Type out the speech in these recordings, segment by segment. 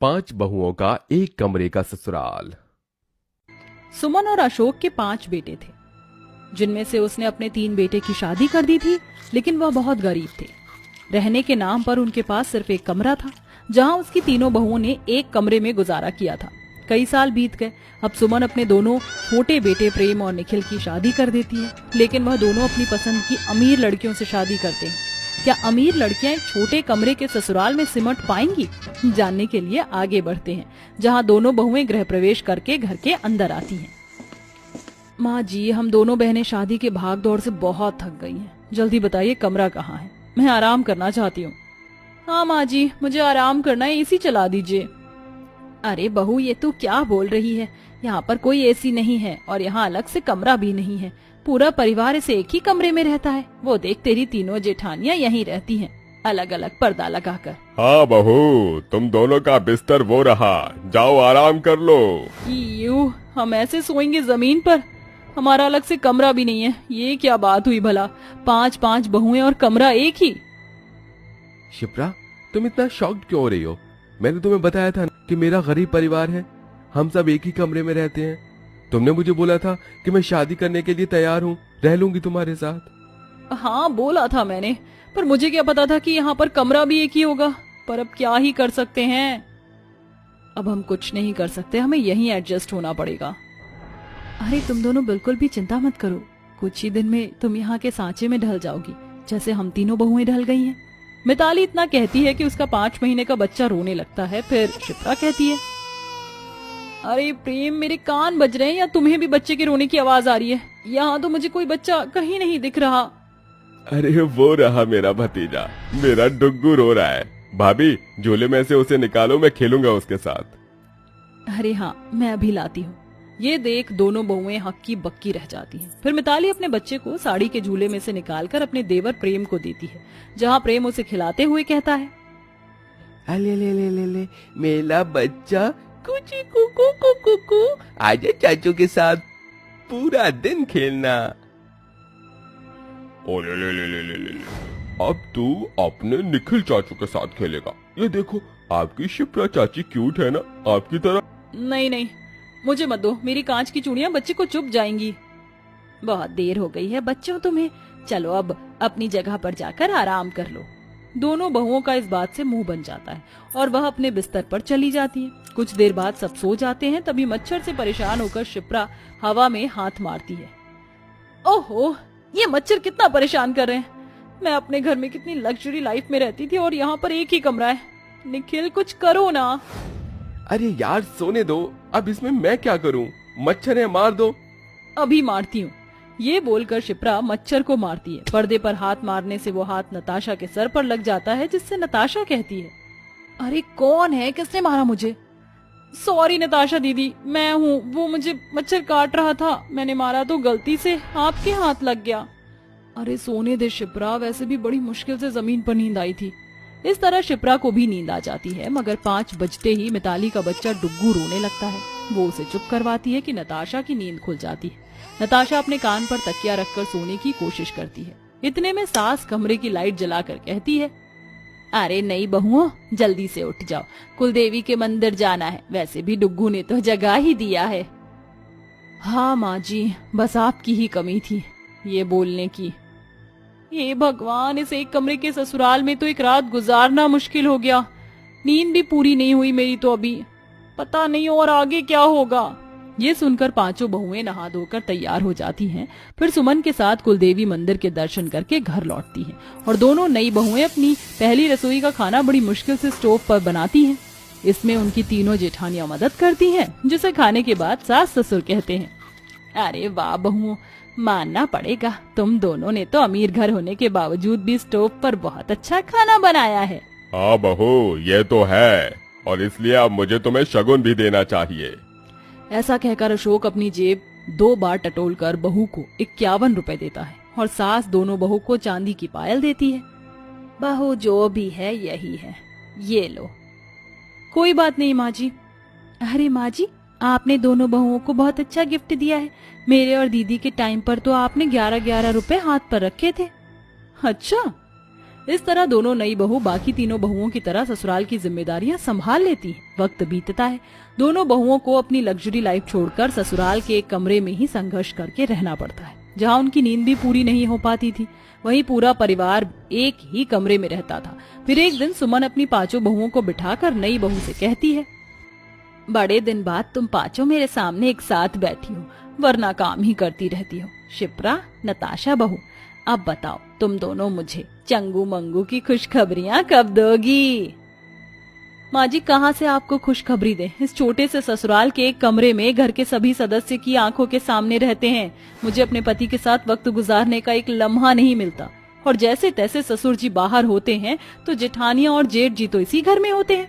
5 बहुओं का एक कमरे का ससुराल। सुमन और अशोक के 5 बेटे थे, जिनमें से उसने अपने 3 बेटे की शादी कर दी थी, लेकिन वह बहुत गरीब थे। रहने के नाम पर उनके पास सिर्फ एक कमरा था, जहां उसकी तीनों बहुओं ने एक कमरे में गुजारा किया था। कई साल बीत गए। अब सुमन अपने दोनों छोटे बेटे प्रेम और निखिल की शादी कर देती है, लेकिन वह दोनों अपनी पसंद की अमीर लड़कियों से शादी करते हैं। क्या अमीर लड़कियां एक छोटे कमरे के ससुराल में सिमट पाएंगी? जानने के लिए आगे बढ़ते हैं, जहां दोनों बहुएं गृह प्रवेश करके घर के अंदर आती हैं। माँ जी, हम दोनों बहनें शादी के भाग दौड़ से बहुत थक गई हैं। जल्दी बताइए कमरा कहाँ है, मैं आराम करना चाहती हूँ। हाँ माँ जी, मुझे आराम करना है, एसी चला दीजिए। अरे बहू, ये तू क्या बोल रही है? यहाँ पर कोई एसी नहीं है और यहाँ अलग से कमरा भी नहीं है। पूरा परिवार इस एक ही कमरे में रहता है। वो देख, तेरी तीनों जेठानियाँ यहीं रहती हैं, अलग अलग पर्दा लगाकर। हाँ बहू, तुम दोनों का बिस्तर वो रहा, जाओ आराम कर लो। यू, हम ऐसे सोएंगे जमीन पर? हमारा अलग से कमरा भी नहीं है। ये क्या बात हुई भला? 5 बहुएं और कमरा एक ही। शिप्रा, तुम इतना शॉक्ड क्यों हो रही हो? मैंने तुम्हें बताया था कि मेरा गरीब परिवार है, हम सब एक ही कमरे में रहते हैं। तुमने मुझे बोला था कि मैं शादी करने के लिए तैयार हूँ, रह लूंगी तुम्हारे साथ। हाँ बोला था मैंने, पर मुझे क्या पता था कि यहाँ पर कमरा भी एक ही होगा। पर अब क्या ही कर सकते हैं? अब हम कुछ नहीं कर सकते, हमें यहीं एडजस्ट होना पड़ेगा। अरे तुम दोनों बिल्कुल भी चिंता मत करो, कुछ ही दिन में तुम यहाँ के सांचे में ढल जाओगी, जैसे हम तीनों बहुएं ढल गई हैं। मिताली इतना कहती है कि उसका 5 महीने का बच्चा रोने लगता है। फिर शिप्रा कहती है, अरे प्रेम, मेरे कान बज रहे हैं या तुम्हें भी बच्चे के रोने की आवाज आ रही है? यहाँ तो मुझे कोई बच्चा कहीं नहीं दिख रहा। अरे वो रहा मेरा भतीजा, मेरा डुग्गू रो रहा है। भाभी, झूले में से उसे निकालो, मैं खेलूंगा उसके साथ। अरे हाँ, मैं अभी लाती हूँ। ये देख दोनों बहुएं हक्की बक्की रह जाती हैं। फिर मिताली अपने बच्चे को साड़ी के झूले में से निकालकर अपने देवर प्रेम को देती है, जहाँ प्रेम उसे खिलाते हुए कहता है, अले ले ले ले ले, मेरा बच्चा कुची कुकू कुकू, आजा चाचू के साथ पूरा दिन खेलना। ओ ले ले ले ले ले ले, अब तू अपने निखिल चाचू के साथ खेलेगा। ये देखो, आपकी शिप्रा चाची क्यूट है ना, आपकी तरह। नहीं नहीं, मुझे मत दो, मेरी कांच की चूड़ियां बच्चे को चुभ जाएंगी। बहुत देर हो गई है बच्चों तुम्हें, चलो अब अपनी जगह पर जाकर आराम कर लो। दोनों बहुओं का इस बात से मुंह बन जाता है और वह अपने बिस्तर पर चली जाती है। कुछ देर बाद सब सो जाते हैं, तभी मच्छर से परेशान होकर शिप्रा हवा में हाथ मारती है। ओहो, ये मच्छर कितना परेशान कर रहे हैं। मैं अपने घर में कितनी लग्जरी लाइफ में रहती थी और यहाँ पर एक ही कमरा है। निखिल, कुछ करो ना। अरे यार सोने दो, अब इसमें मैं क्या करूं? मच्छर है, मार दो। अभी मारती हूँ। ये बोलकर शिप्रा मच्छर को मारती है। पर्दे पर हाथ मारने से वो हाथ नताशा के सर पर लग जाता है, जिससे नताशा कहती है, अरे कौन है, किसने मारा मुझे? सॉरी नताशा दीदी, मैं हूँ, वो मुझे मच्छर काट रहा था, मैंने मारा तो गलती से आपके हाथ लग गया। अरे सोने दे शिप्रा, वैसे भी बड़ी मुश्किल से जमीन पर नींद आई थी। इस तरह शिप्रा को भी नींद आ जाती है, मगर 5 बजते ही मिताली का बच्चा डुग्गू रोने लगता है। वो उसे चुप करवाती है कि नताशा की नींद खुल जाती है। नताशा अपने कान पर तकिया रखकर सोने की कोशिश करती है। इतने में सास कमरे की लाइट जलाकर कहती है, अरे नहीं बहुओं, जल्दी से उठ जाओ, कुलदेवी के मंदिर जाना है। वैसे भी डुग्गू ने तो जगा ही दिया है। हाँ माँ जी, बस आपकी ही कमी थी ये बोलने की। हे भगवान, इस एक कमरे के ससुराल में तो एक रात गुजारना मुश्किल हो गया। नींद भी पूरी नहीं हुई मेरी तो अभी, पता नहीं और आगे क्या होगा। ये सुनकर 5 बहुएं नहा धोकर तैयार हो जाती हैं। फिर सुमन के साथ कुलदेवी मंदिर के दर्शन करके घर लौटती हैं और दोनों नई बहुएं अपनी पहली रसोई का खाना बड़ी मुश्किल से स्टोव पर बनाती हैं। इसमें उनकी तीनों जेठानियां मदद करती हैं, जिसे खाने के बाद सास ससुर कहते हैं, अरे वाह बहुओं, मानना पड़ेगा, तुम दोनों ने तो अमीर घर होने के बावजूद भी स्टोव पर बहुत अच्छा खाना बनाया है। हाँ बहू, ये तो है, और इसलिए अब मुझे तुम्हें शगुन भी देना चाहिए। ऐसा कहकर अशोक अपनी जेब 2 बार टटोलकर बहू को 51 रुपए देता है और सास दोनों बहू को चांदी की पायल देती है। बहू जो भी है यही है, ये लो। कोई बात नहीं माँ जी। अरे माँ जी, आपने दोनों बहुओं को बहुत अच्छा गिफ्ट दिया है। मेरे और दीदी के टाइम पर तो आपने 11-11 रुपए हाथ पर रखे थे। अच्छा, इस तरह दोनों नई बहू बाकी तीनों बहुओं की तरह ससुराल की जिम्मेदारियां संभाल लेती हैं। वक्त बीतता है, दोनों बहुओं को अपनी लग्जरी लाइफ छोड़कर ससुराल के एक कमरे में ही संघर्ष करके रहना पड़ता है, जहाँ उनकी नींद भी पूरी नहीं हो पाती थी। वहीं पूरा परिवार एक ही कमरे में रहता था। फिर एक दिन सुमन अपनी पांचों बहुओं को बिठाकर नई बहू से कहती है, बड़े दिन बाद तुम पांचों मेरे सामने एक साथ बैठी हो, वरना काम ही करती रहती हो। शिप्रा, नताशा बहू, अब बताओ तुम दोनों मुझे चंगू मंगू की खुशखबरियां कब दोगी? माँ जी, कहाँ से आपको खुशखबरी दें? इस छोटे से ससुराल के एक कमरे में घर के सभी सदस्य की आंखों के सामने रहते हैं। मुझे अपने पति के साथ वक्त गुजारने का एक लम्हा नहीं मिलता, और जैसे तैसे ससुर जी बाहर होते हैं तो जेठानियां और जेठ जी तो इसी घर में होते हैं।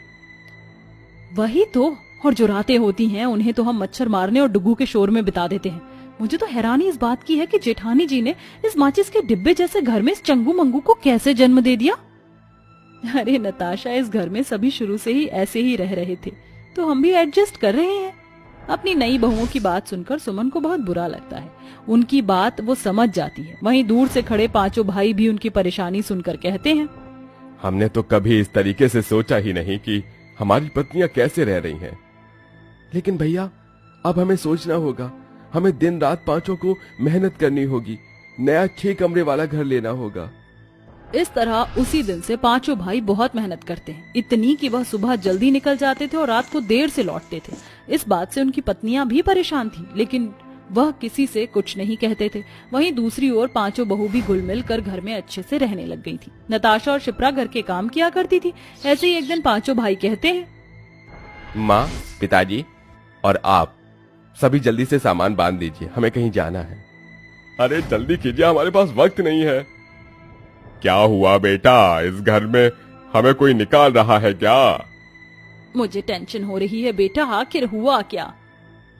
वही तो, और जो रातें होती हैं उन्हें तो हम मच्छर मारने और डुग्गू के शोर में बिता देते हैं। मुझे तो हैरानी इस बात की है कि जेठानी जी ने इस माचिस के डिब्बे जैसे घर में इस चंगू मंगू को कैसे जन्म दे दिया। अरे नताशा, इस घर में सभी शुरू से ही ऐसे ही रह रहे थे, तो हम भी एडजस्ट कर रहे हैं। अपनी नई बहुओं की बात सुनकर सुमन को बहुत बुरा लगता है। उनकी बात वो समझ जाती है। वहीं दूर से खड़े पांचों भाई भी उनकी परेशानी सुनकर कहते हैं, हमने तो कभी इस तरीके से सोचा ही नहीं कि हमारी पत्नियां कैसे रह रही हैं। लेकिन भैया, अब हमें सोचना होगा। हमें दिन रात पांचों को मेहनत करनी होगी। नया 6 कमरे वाला घर लेना होगा। इस तरह उसी दिन से पांचों भाई बहुत मेहनत करते हैं, इतनी कि वह सुबह जल्दी निकल जाते थे और रात को देर से लौटते थे। इस बात से उनकी पत्नियां भी परेशान थीं, लेकिन वह किसी से कुछ नहीं कहते थे। वहीं दूसरी ओर पांचों बहू भी घुल मिल कर घर में अच्छे से रहने लग गई थी। नताशा और शिप्रा घर के काम किया करती थी। ऐसे ही एक दिन पांचों भाई कहते हैं, माँ, पिताजी और आप सभी जल्दी से सामान बांध दीजिए, हमें कहीं जाना है। अरे जल्दी कीजिए, हमारे पास वक्त नहीं है। क्या हुआ बेटा, इस घर में हमें कोई निकाल रहा है क्या? मुझे टेंशन हो रही है बेटा, आखिर हुआ क्या?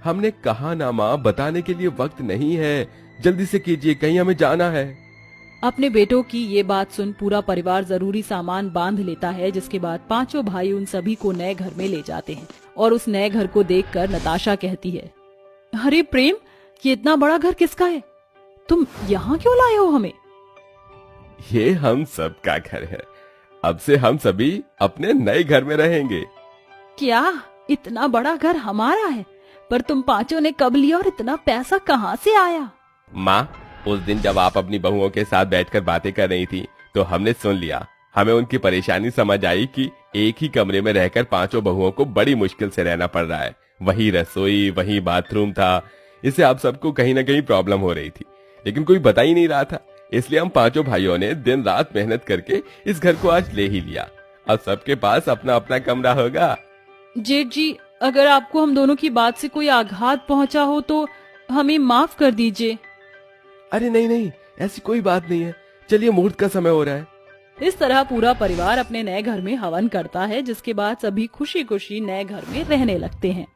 हमने कहा ना माँ, बताने के लिए वक्त नहीं है। जल्दी से कीजिए, कहीं हमें जाना है। अपने बेटों की ये बात सुन पूरा परिवार जरूरी सामान बांध लेता है, जिसके बाद पांचों भाई उन सभी को नए घर में ले जाते हैं। और उस नए घर को देखकर नताशा कहती है, अरे प्रेम, ये इतना बड़ा घर किसका है? तुम यहाँ क्यों लाए हो हमें? ये हम सब का घर है। अब से हम सभी अपने नए घर में रहेंगे। क्या इतना बड़ा घर हमारा है? पर तुम पांचों ने कब लिया और इतना पैसा कहाँ से आया? माँ, उस दिन जब आप अपनी बहुओं के साथ बैठकर बातें कर रही थी तो हमने सुन लिया। हमें उनकी परेशानी समझ आई कि एक ही कमरे में रहकर पांचों बहुओं को बड़ी मुश्किल से रहना पड़ रहा है। वही रसोई, वही बाथरूम था। इससे आप सबको कहीं ना कहीं प्रॉब्लम हो रही थी, लेकिन कोई बता ही नहीं रहा था। इसलिए हम पांचों भाइयों ने दिन रात मेहनत करके इस घर को आज ले ही लिया। अब सबके पास अपना अपना कमरा होगा। जेठ जी, अगर आपको हम दोनों की बात से कोई आघात पहुंचा हो तो हमें माफ कर दीजिए। अरे नहीं नहीं, ऐसी कोई बात नहीं है। चलिए, मुहूर्त का समय हो रहा है। इस तरह पूरा परिवार अपने नए घर में हवन करता है, जिसके बाद सभी खुशी खुशी नए घर में रहने लगते हैं।